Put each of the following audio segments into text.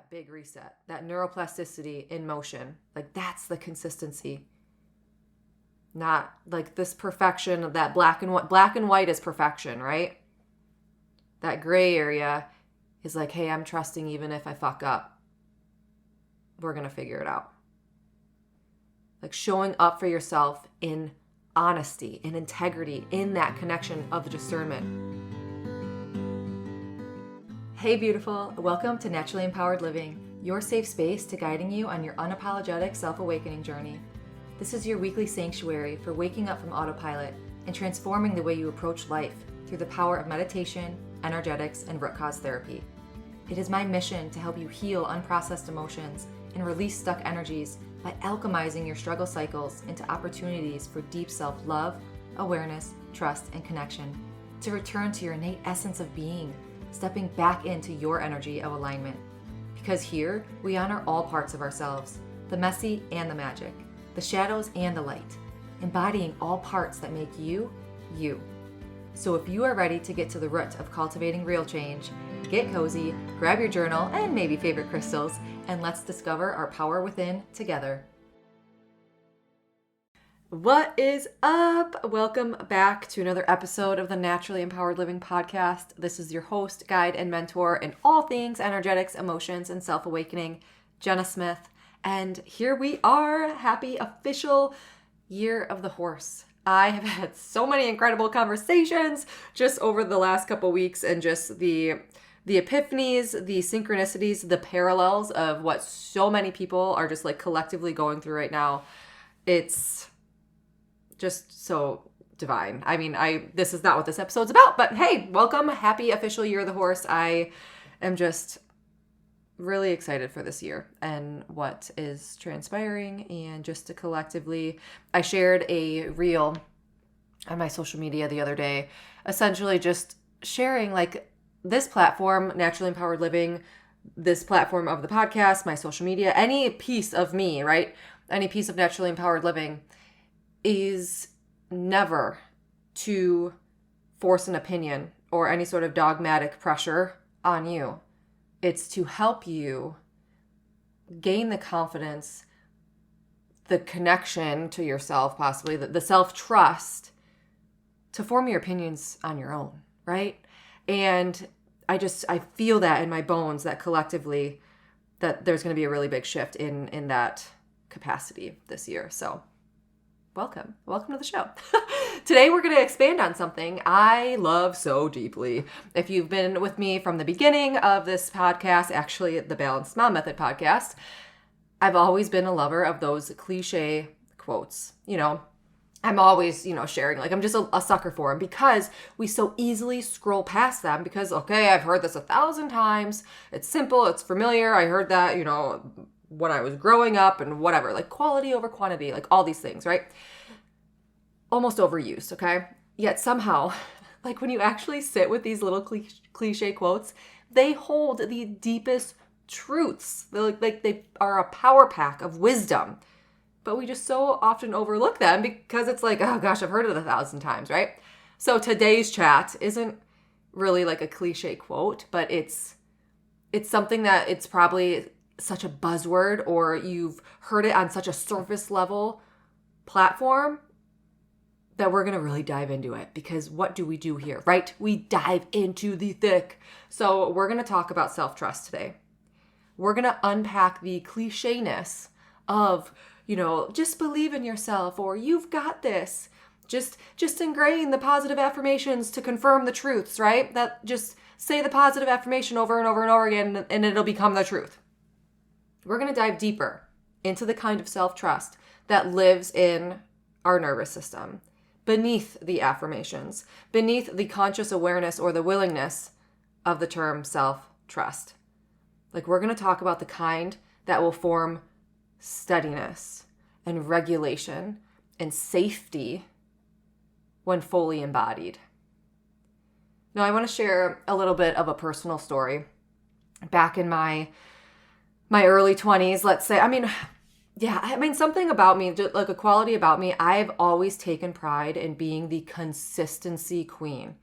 that big reset, that neuroplasticity in motion. Like that's the consistency. Not like this perfection of that black and white. Black and white is perfection, right? That gray area is like, hey, I'm trusting even if I fuck up. We're going to figure it out. Like showing up for yourself in honesty, in integrity, in that connection of discernment. Hey, beautiful. Welcome to Naturally Empowered Living, your safe space to guiding you on your unapologetic self-awakening journey. This is your weekly sanctuary for waking up from autopilot and transforming the way you approach life through the power of meditation, energetics, and root cause therapy. It is my mission to help you heal unprocessed emotions and release stuck energies by alchemizing your struggle cycles into opportunities for deep self-love, awareness, trust, and connection, to return to your innate essence of being, stepping back into your energy of alignment. Because here, we honor all parts of ourselves, the messy and the magic, the shadows and the light, embodying all parts that make you, you. So if you are ready to get to the root of cultivating real change, get cozy, grab your journal and maybe favorite crystals, and let's discover our power within together. What is up? Welcome back to another episode of the Naturally Empowered Living podcast. This is your host, guide, and mentor in all things energetics, emotions, and self-awakening, Jenna Smith. And here we are, happy official year of the horse. I have had so many incredible conversations just over the last couple weeks, and just the epiphanies, the synchronicities, the parallels of what so many people are just like collectively going through right now. It's just so divine. I mean, this is not what this episode's about, but hey, welcome. Happy official year of the horse. I am just really excited for this year and what is transpiring, and just to collectively, I shared a reel on my social media the other day, essentially just sharing like this platform, Naturally Empowered Living, this platform of the podcast, my social media, any piece of me, right? Any piece of Naturally Empowered Living is never to force an opinion or any sort of dogmatic pressure on you. It's to help you gain the confidence, the connection to yourself, possibly the self-trust to form your opinions on your own, right? And I feel that in my bones that collectively that there's going to be a really big shift in that capacity this year. So welcome to the show. Today we're going to expand on something I love so deeply. If you've been with me from the beginning of this podcast, actually the Balanced Mom Method podcast, I've always been a lover of those cliche quotes. You know, I'm always, sharing, like I'm just a sucker for them because we so easily scroll past them because, okay, I've heard this 1,000 times. It's simple. It's familiar. I heard that, when I was growing up and whatever, like quality over quantity, like all these things, right? Almost overused, okay? Yet somehow, like when you actually sit with these little cliche quotes, they hold the deepest truths. Like they are a power pack of wisdom. But we just so often overlook them because it's like, oh gosh, I've heard it 1,000 times, right? So today's chat isn't really like a cliche quote, but it's something that it's probably such a buzzword, or you've heard it on such a surface level platform, that we're going to really dive into it. Because what do we do here, right? We dive into the thick. So we're going to talk about self-trust today. We're going to unpack the clichéness of, just believe in yourself, or you've got this. Just ingrain the positive affirmations to confirm the truths, right? That just say the positive affirmation over and over and over again, and it'll become the truth. We're going to dive deeper into the kind of self-trust that lives in our nervous system, beneath the affirmations, beneath the conscious awareness or the willingness of the term self-trust. Like we're going to talk about the kind that will form steadiness and regulation and safety when fully embodied. Now, I want to share a little bit of a personal story. Back in my early 20s, let's say, something about me, like a quality about me, I've always taken pride in being the consistency queen.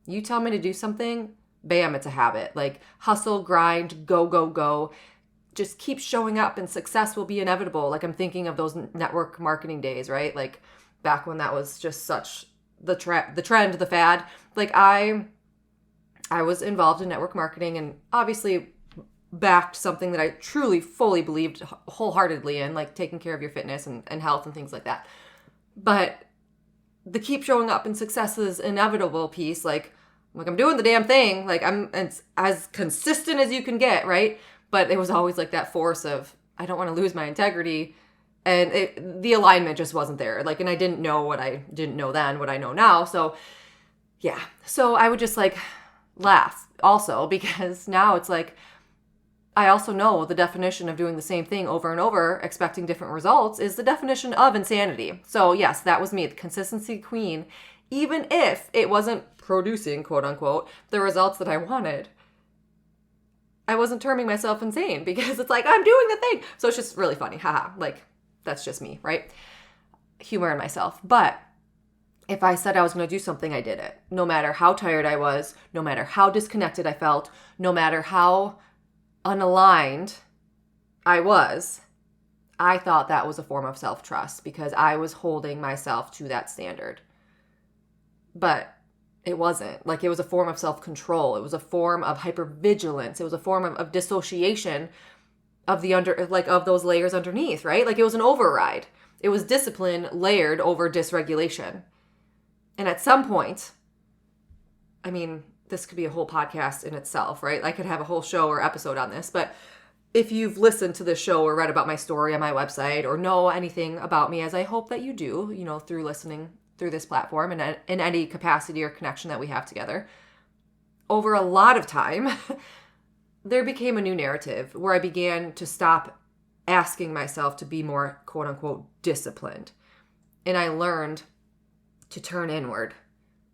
You tell me to do something, bam, it's a habit. Like hustle, grind, go, go, go. just keep showing up and success will be inevitable. Like I'm thinking of those network marketing days, right? Like back when that was just such the trend, the fad. Like I was involved in network marketing and obviously backed something that I truly, fully believed wholeheartedly in, like taking care of your fitness and health and things like that. But the keep showing up and success is inevitable piece, like I'm doing the damn thing. Like it's as consistent as you can get, right? But it was always like that force of, I don't want to lose my integrity. And the alignment just wasn't there. Like, and I didn't know what I didn't know then, what I know now. So yeah. So I would just like laugh also, because now it's like, I also know the definition of doing the same thing over and over, expecting different results, is the definition of insanity. So yes, that was me, the consistency queen, even if it wasn't producing, quote unquote, the results that I wanted. I wasn't terming myself insane because it's like, I'm doing the thing. So it's just really funny. Haha. Like, that's just me, right? Humor in myself. But if I said I was going to do something, I did it. No matter how tired I was, no matter how disconnected I felt, no matter how unaligned I was, I thought that was a form of self-trust because I was holding myself to that standard. But it wasn't. Like, it was a form of self-control. It was a form of hypervigilance. It was a form of dissociation of of those layers underneath, right? Like, it was an override. It was discipline layered over dysregulation. And at some point, I mean, this could be a whole podcast in itself, right? I could have a whole show or episode on this, but if you've listened to this show or read about my story on my website or know anything about me, as I hope that you do, through listening through this platform and in any capacity or connection that we have together, over a lot of time, there became a new narrative where I began to stop asking myself to be more, quote unquote, disciplined. And I learned to turn inward.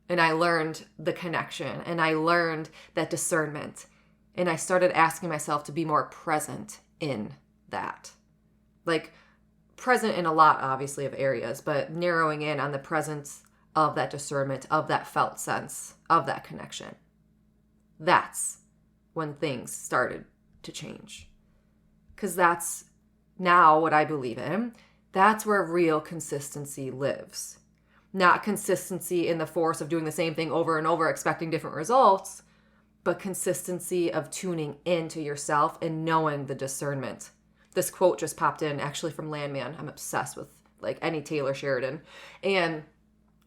And I learned the connection. And I learned that discernment. And I started asking myself to be more present in that. Like, present in a lot, obviously, of areas, but narrowing in on the presence of that discernment, of that felt sense, of that connection. That's when things started to change. Because that's now what I believe in. That's where real consistency lives. Not consistency in the force of doing the same thing over and over, expecting different results, but consistency of tuning into yourself and knowing the discernment. This quote just popped in, actually, from Landman. I'm obsessed with like any Taylor Sheridan. And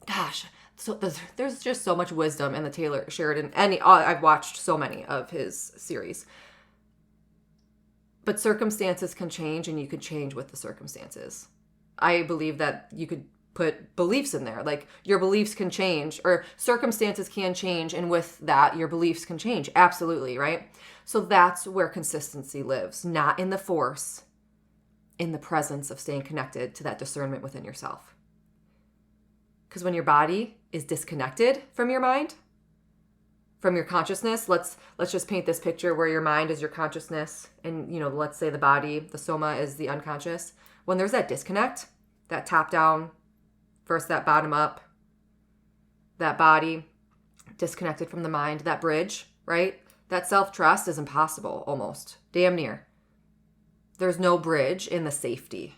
gosh, so there's just so much wisdom in the Taylor Sheridan. I've watched so many of his series. But circumstances can change, and you can change with the circumstances. I believe that you could put beliefs in there. Like, your beliefs can change, or circumstances can change, and with that, your beliefs can change. Absolutely, right? So that's where consistency lives, not in the force, in the presence of staying connected to that discernment within yourself. Because when your body is disconnected from your mind, from your consciousness, let's just paint this picture where your mind is your consciousness, and let's say the body, the soma, is the unconscious. When there's that disconnect, that top down, first that bottom up, that body disconnected from the mind, that bridge, right? That self-trust is impossible, almost, damn near. There's no bridge in the safety.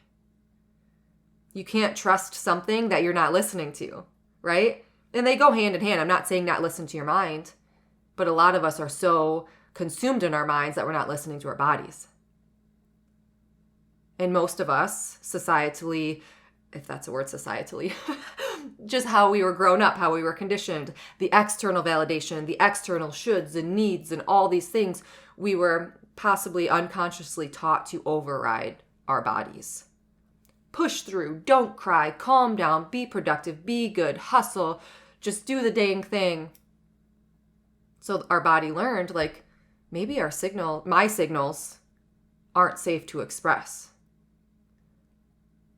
You can't trust something that you're not listening to, right? And they go hand in hand. I'm not saying not listen to your mind, but a lot of us are so consumed in our minds that we're not listening to our bodies. And most of us, societally, if that's a word, societally, just how we were grown up, how we were conditioned, the external validation, the external shoulds and needs and all these things, we were possibly unconsciously taught to override our bodies. Push through, don't cry, calm down, be productive, be good, hustle, just do the dang thing. So our body learned, like, maybe my signals aren't safe to express.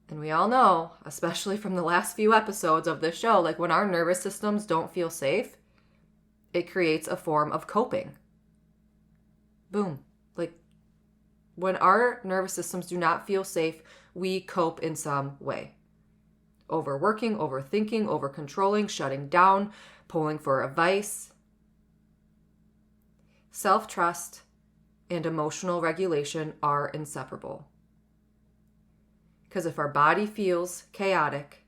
And we all know, especially from the last few episodes of this show, like, when our nervous systems don't feel safe, it creates a form of coping. Boom. Like, when our nervous systems do not feel safe, we cope in some way. Overworking, overthinking, overcontrolling, shutting down, pulling for advice. Self-trust and emotional regulation are inseparable. Because if our body feels chaotic,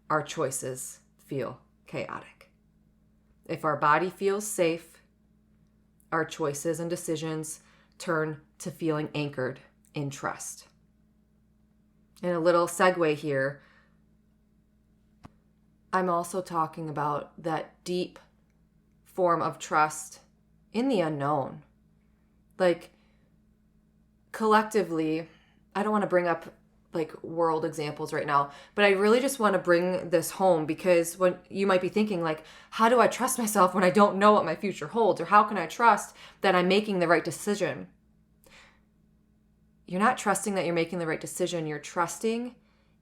our choices feel chaotic. If our body feels safe, our choices and decisions turn to feeling anchored in trust. And a little segue here, I'm also talking about that deep form of trust in the unknown. Like, collectively, I don't want to bring up like world examples right now, but I really just want to bring this home, because when you might be thinking like, how do I trust myself when I don't know what my future holds? Or how can I trust that I'm making the right decision? You're not trusting that you're making the right decision. You're trusting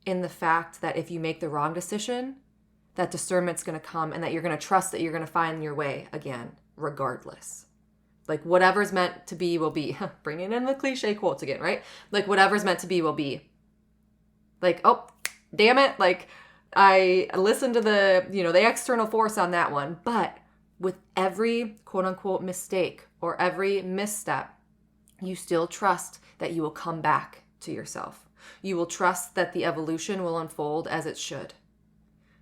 in the fact that if you make the wrong decision, that discernment's going to come, and that you're going to trust that you're going to find your way again, regardless. Like, whatever's meant to be will be. Bringing in the cliche quotes again, right? Like, whatever's meant to be will be. Like, oh, damn it. Like, I listened to the external force on that one. But with every quote unquote mistake or every misstep, you still trust that you will come back to yourself. You will trust that the evolution will unfold as it should.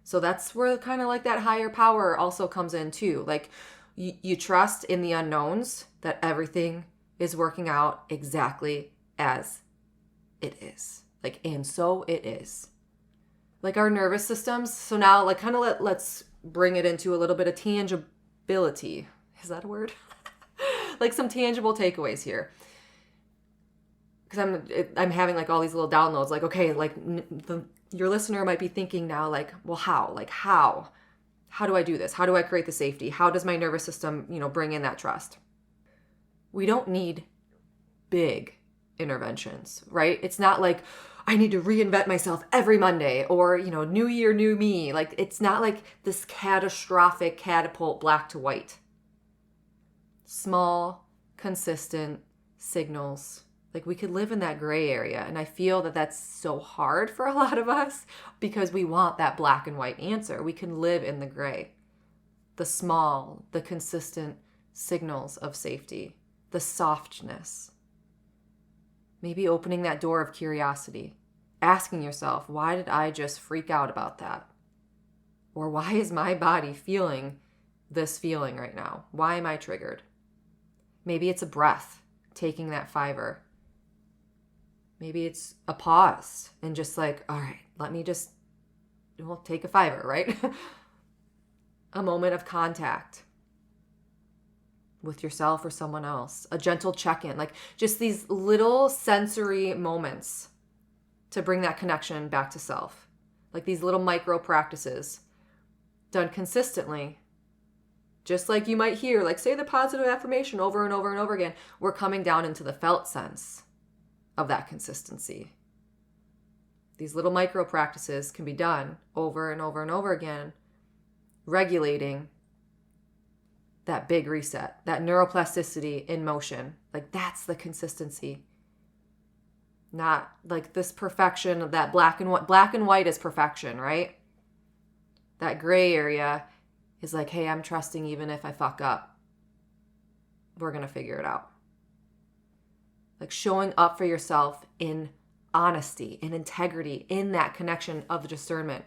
So that's where kind of like that higher power also comes in too. Like, you trust in the unknowns that everything is working out exactly as it is. Like, and so it is. Like our nervous systems. So now, like, kind of let's bring it into a little bit of tangibility. Is that a word? Like some tangible takeaways here. Because I'm having like all these little downloads. Like, okay, like your listener might be thinking now, like, well, how? Like, how? How do I do this? How do I create the safety? How does my nervous system, bring in that trust? We don't need big interventions, right? It's not like I need to reinvent myself every Monday, or, new year, new me. Like, it's not like this catastrophic catapult black to white. Small, consistent signals. Like, we could live in that gray area. And I feel that that's so hard for a lot of us because we want that black and white answer. We can live in the gray. The small, the consistent signals of safety, the softness. Maybe opening that door of curiosity, asking yourself, why did I just freak out about that? Or why is my body feeling this feeling right now? Why am I triggered? Maybe it's a breath, taking that fiver. Maybe it's a pause and just like, all right, let me just, take a fiver, right? A moment of contact with yourself or someone else, a gentle check-in, like just these little sensory moments to bring that connection back to self. Like these little micro practices done consistently. Just like you might hear, like say the positive affirmation over and over and over again, we're coming down into the felt sense of that consistency. These little micro practices can be done over and over and over again, regulating that big reset, that neuroplasticity in motion. Like that's the consistency. Not like this perfection of that black and white. Black and white is perfection, right? That gray area is like, hey, I'm trusting even if I fuck up, we're going to figure it out. Like showing up for yourself in honesty, in integrity, in that connection of discernment.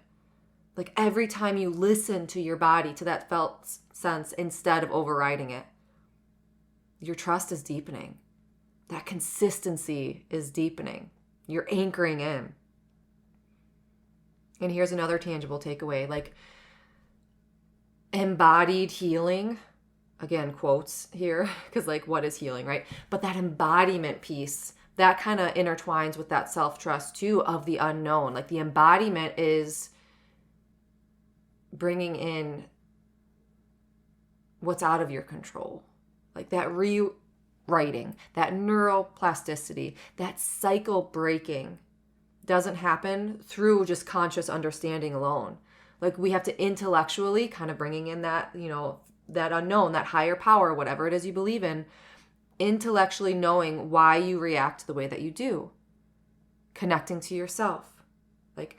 Like every time you listen to your body, to that felt sense, instead of overriding it, your trust is deepening. That consistency is deepening. You're anchoring in. And here's another tangible takeaway, like embodied healing. Again, quotes here, because like what is healing, right? But that embodiment piece, that kind of intertwines with that self-trust too of the unknown. Like the embodiment is bringing in what's out of your control. Like that rewriting, that neuroplasticity, that cycle breaking doesn't happen through just conscious understanding alone. Like we have to intellectually kind of bringing in that, that unknown, that higher power, whatever it is you believe in, intellectually knowing why you react the way that you do, connecting to yourself. Like,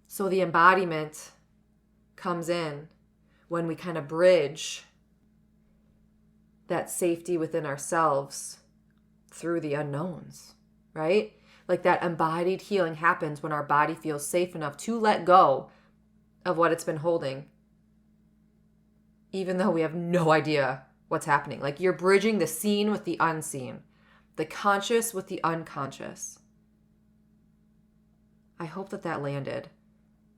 so the embodiment comes in when we kind of bridge that safety within ourselves through the unknowns, right? Like that embodied healing happens when our body feels safe enough to let go of what it's been holding, even though we have no idea what's happening. Like you're bridging the seen with the unseen, the conscious with the unconscious. I hope that landed,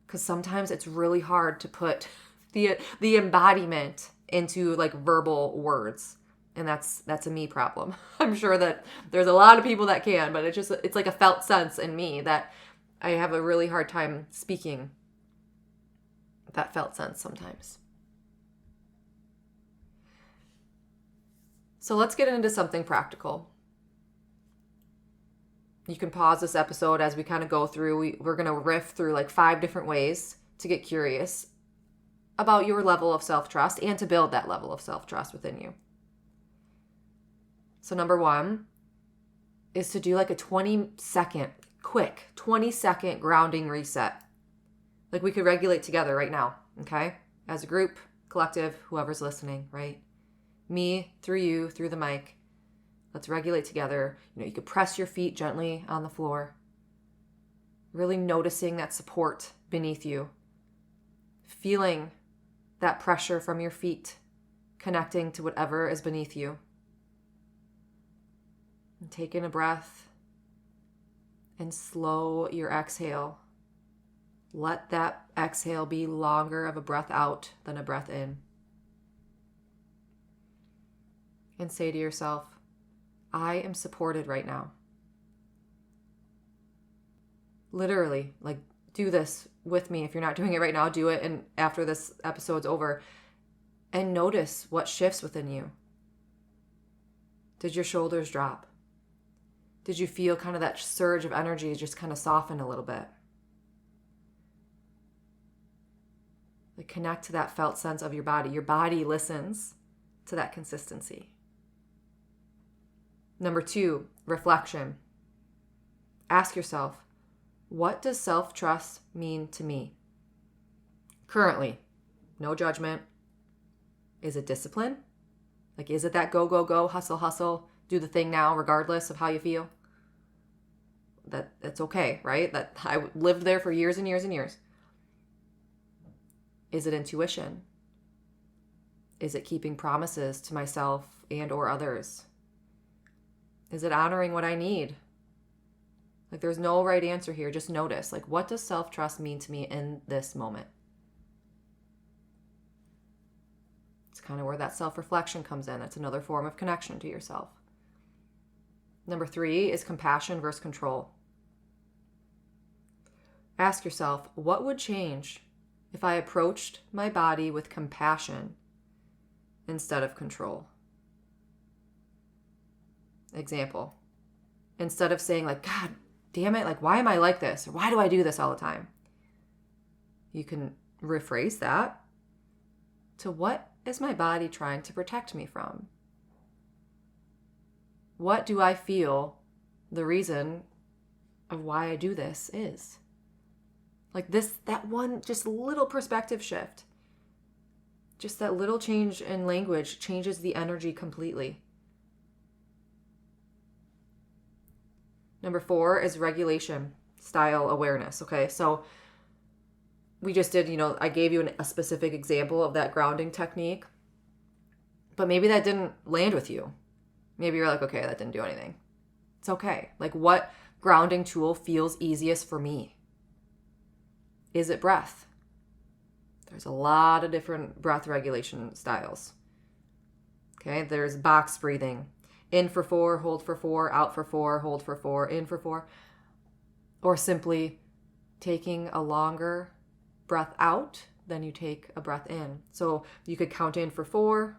because sometimes it's really hard to put the embodiment into like verbal words. And that's a me problem. I'm sure that there's a lot of people that can, but it's like a felt sense in me that I have a really hard time speaking that felt sense sometimes. So let's get into something practical. You can pause this episode as we kind of go through. We're going to riff through like 5 different ways to get curious about your level of self-trust and to build that level of self-trust within you. So number 1 is to do like a 20-second grounding reset. Like we could regulate together right now, okay? As a group, collective, whoever's listening, right? Me through you, through the mic. Let's regulate together. You could press your feet gently on the floor. Really noticing that support beneath you. Feeling that pressure from your feet connecting to whatever is beneath you. And take in a breath and slow your exhale. Let that exhale be longer of a breath out than a breath in. And say to yourself, I am supported right now. Literally, like do this with me. If you're not doing it right now, do it. And after this episode's over, and notice what shifts within you. Did your shoulders drop? Did you feel kind of that surge of energy just kind of soften a little bit? Like connect to that felt sense of your body. Your body listens to that consistency. Number 2, reflection. Ask yourself, what does self-trust mean to me? Currently, no judgment. Is it discipline? Like, is it that go, go, go, hustle, hustle, do the thing now regardless of how you feel? That's okay, right? That I lived there for years and years and years. Is it intuition? Is it keeping promises to myself and or others? Is it honoring what I need? Like there's no right answer here. Just notice, like, what does self-trust mean to me in this moment? It's kind of where that self-reflection comes in. It's another form of connection to yourself. Number 3 is compassion versus control. Ask yourself, what would change if I approached my body with compassion instead of control? Example, instead of saying like, God damn it, like, why am I like this? Or why do I do this all the time? You can rephrase that to, what is my body trying to protect me from? What do I feel the reason of why I do this is? Like that one just little perspective shift, just that little change in language changes the energy completely. Number 4 is regulation, style awareness. Okay, so we just did, I gave you a specific example of that grounding technique, but maybe that didn't land with you. Maybe you're like, okay, that didn't do anything. It's okay. Like, what grounding tool feels easiest for me? Is it breath? There's a lot of different breath regulation styles. Okay, there's box breathing. In for 4, hold for 4, out for 4, hold for 4, in for 4. Or simply taking a longer breath out than you take a breath in. So you could count in for 4,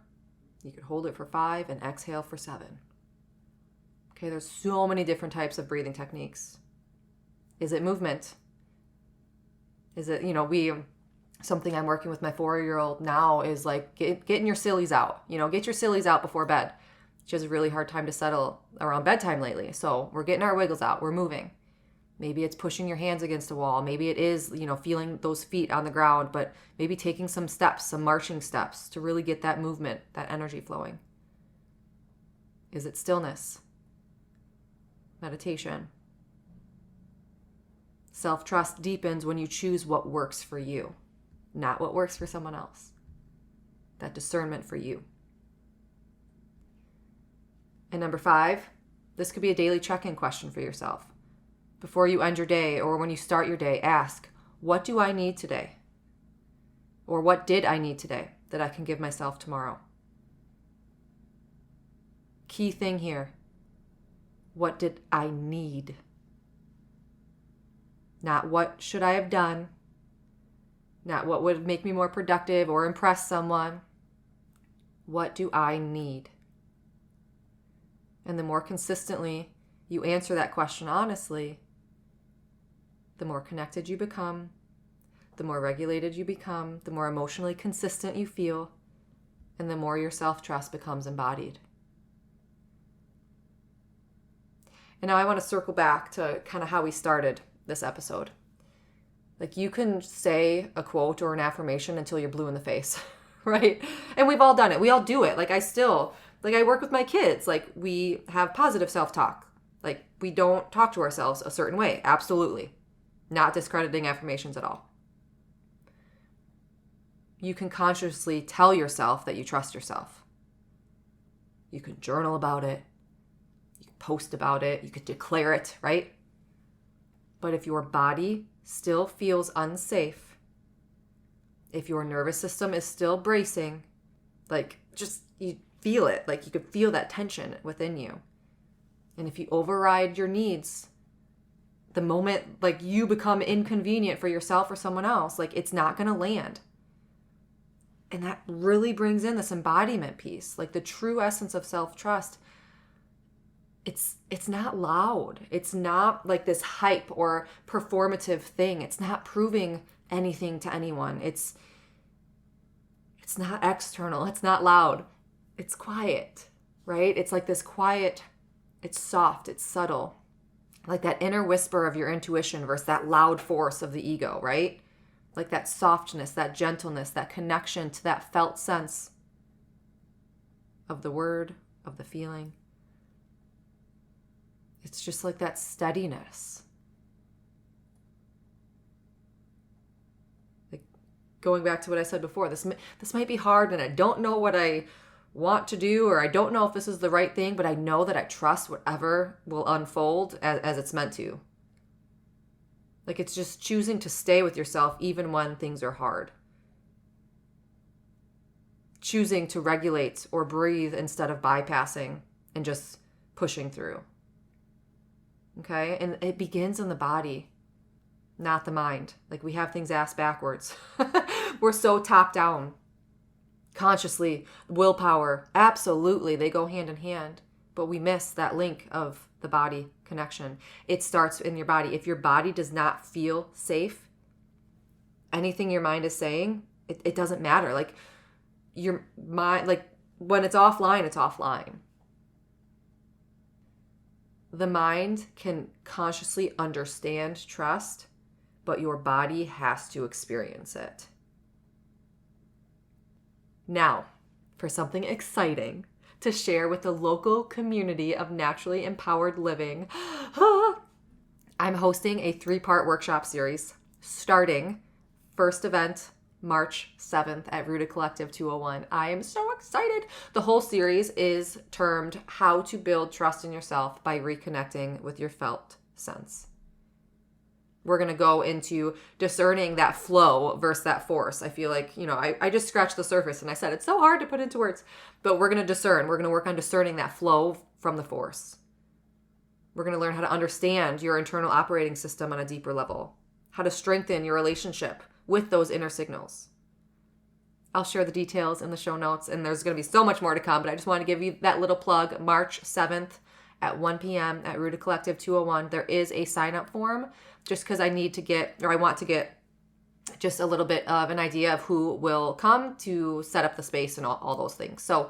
you could hold it for 5, and exhale for 7. Okay, there's so many different types of breathing techniques. Is it movement? Is it, something I'm working with my 4-year-old now is like getting your sillies out. Get your sillies out before bed. She has a really hard time to settle around bedtime lately. So we're getting our wiggles out. We're moving. Maybe it's pushing your hands against a wall. Maybe it is, feeling those feet on the ground, but maybe taking some steps, some marching steps to really get that movement, that energy flowing. Is it stillness? Meditation? Self-trust deepens when you choose what works for you, not what works for someone else. That discernment for you. And number 5, this could be a daily check-in question for yourself. Before you end your day or when you start your day, ask, what do I need today? Or what did I need today that I can give myself tomorrow? Key thing here. What did I need? Not what should I have done. Not what would make me more productive or impress someone. What do I need? And the more consistently you answer that question honestly, the more connected you become, the more regulated you become, the more emotionally consistent you feel, and the more your self-trust becomes embodied. And now I want to circle back to kind of how we started this episode. Like, you can say a quote or an affirmation until you're blue in the face, right? And we've all done it. We all do it. Like, I work with my kids. Like, we have positive self-talk. Like, we don't talk to ourselves a certain way. Absolutely. Not discrediting affirmations at all. You can consciously tell yourself that you trust yourself. You can journal about it. You can post about it. You could declare it, right? But if your body still feels unsafe, if your nervous system is still bracing, like, just you feel it, like you could feel that tension within you. And if you override your needs, the moment like you become inconvenient for yourself or someone else, like, it's not going to land. And that really brings in this embodiment piece, like the true essence of self-trust. It's not loud. It's not like this hype or performative thing. It's not proving anything to anyone. It's not external. It's not loud. It's quiet, right? It's like this quiet, it's soft, it's subtle. Like that inner whisper of your intuition versus that loud force of the ego, right? Like that softness, that gentleness, that connection to that felt sense of the word, of the feeling. It's just like that steadiness. Like, going back to what I said before, this might be hard and I don't know what I want to do, or I don't know if this is the right thing, but I know that I trust whatever will unfold as it's meant to. Like, it's just choosing to stay with yourself even when things are hard. Choosing to regulate or breathe instead of bypassing and just pushing through. Okay? And it begins in the body, not the mind. Like, we have things ass backwards. We're so top down. Consciously, willpower, absolutely, they go hand in hand. But we miss that link of the body connection. It starts in your body. If your body does not feel safe, anything your mind is saying, it doesn't matter. Like, your mind, like, when it's offline, it's offline. The mind can consciously understand trust, but your body has to experience it. Now, for something exciting to share with the local community of naturally empowered living, I'm hosting a 3-part workshop series starting first event March 7th at Rooted Collective 201. I am so excited. The whole series is termed How to Build Trust in Yourself by Reconnecting with Your Felt Sense. We're going to go into discerning that flow versus that force. I feel like, I just scratched the surface and I said it's so hard to put into words, but we're going to discern. We're going to work on discerning that flow from the force. We're going to learn how to understand your internal operating system on a deeper level, how to strengthen your relationship with those inner signals. I'll share the details in the show notes, and there's going to be so much more to come, but I just want to give you that little plug. March 7th at 1 p.m. at Rooted Collective 201. There is a sign-up form just because I want to get just a little bit of an idea of who will come to set up the space and all those things. So,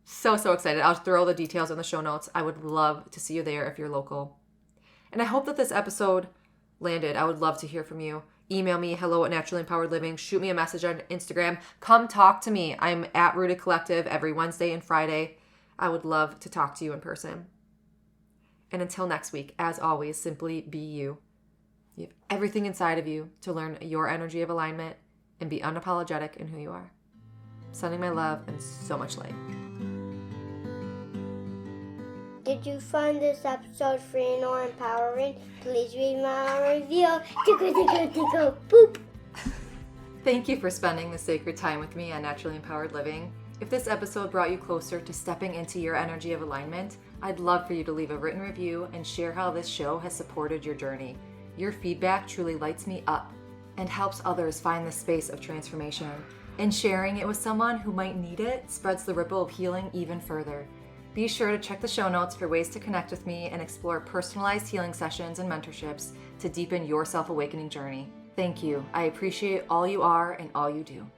so excited. I'll throw the details in the show notes. I would love to see you there if you're local. And I hope that this episode landed. I would love to hear from you. Email me, hello@naturallympoweredliving. Shoot me a message on Instagram. Come talk to me. I'm at Rooted Collective every Wednesday and Friday. I would love to talk to you in person. And until next week, as always, simply be you. You have everything inside of you to learn your energy of alignment and be unapologetic in who you are. Sending my love and so much light. Did you find this episode freeing or empowering? Please read my review. Tickle, boop. Thank you for spending this sacred time with me on Naturally Empowered Living. If this episode brought you closer to stepping into your energy of alignment, I'd love for you to leave a written review and share how this show has supported your journey. Your feedback truly lights me up and helps others find the space of transformation. And sharing it with someone who might need it spreads the ripple of healing even further. Be sure to check the show notes for ways to connect with me and explore personalized healing sessions and mentorships to deepen your self-awakening journey. Thank you. I appreciate all you are and all you do.